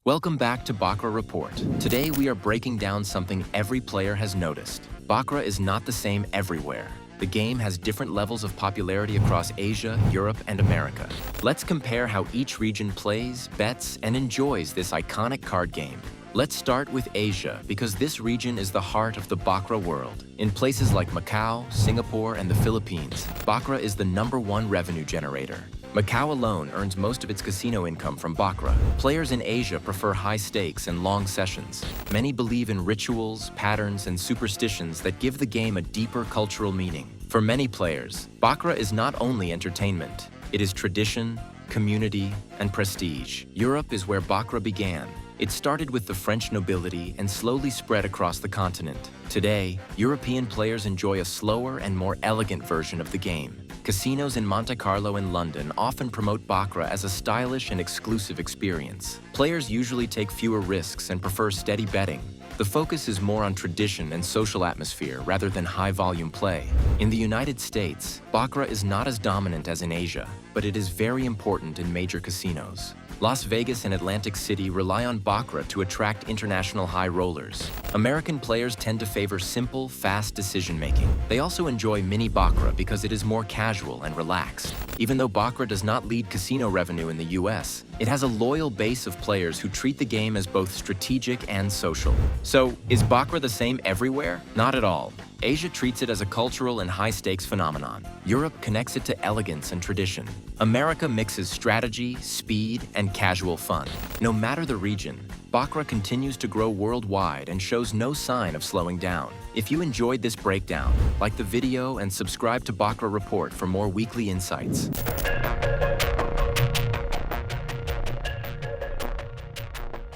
Welcome back to Baccarat Report. Today we are breaking down something every player has noticed. Baccarat is not the same everywhere. The game has different levels of popularity across Asia, Europe, and America. Let's compare how each region plays, bets, and enjoys this iconic card game. Let's start with Asia, because this region is the heart of the Baccarat world. In places like Macau, Singapore, and the Philippines, Baccarat is the #1 revenue generator. Macau alone earns most of its casino income from Baccarat. Players in Asia prefer high stakes and long sessions. Many believe in rituals, patterns, and superstitions that give the game a deeper cultural meaning. For many players, Baccarat is not only entertainment, it is tradition, community, and prestige. Europe is where Baccarat began. It started with the French nobility and slowly spread across the continent. Today, European players enjoy a slower and more elegant version of the game. Casinos in Monte Carlo and London often promote Baccarat as a stylish and exclusive experience. Players usually take fewer risks and prefer steady betting. The focus is more on tradition and social atmosphere rather than high-volume play. In the United States, Baccarat is not as dominant as in Asia, but it is very important in major casinos. Las Vegas and Atlantic City rely on Baccarat to attract international high rollers. American players tend to favor simple, fast decision-making. They also enjoy mini Baccarat because it is more casual and relaxed. Even though Baccarat does not lead casino revenue in the US, it has a loyal base of players who treat the game as both strategic and social. So, is Baccarat the same everywhere? Not at all. Asia treats it as a cultural and high-stakes phenomenon. Europe connects it to elegance and tradition. America mixes strategy, speed, and casual fun. No matter the region, Baccarat continues to grow worldwide and shows no sign of slowing down. If you enjoyed this breakdown, like the video and subscribe to Baccarat Report for more weekly insights.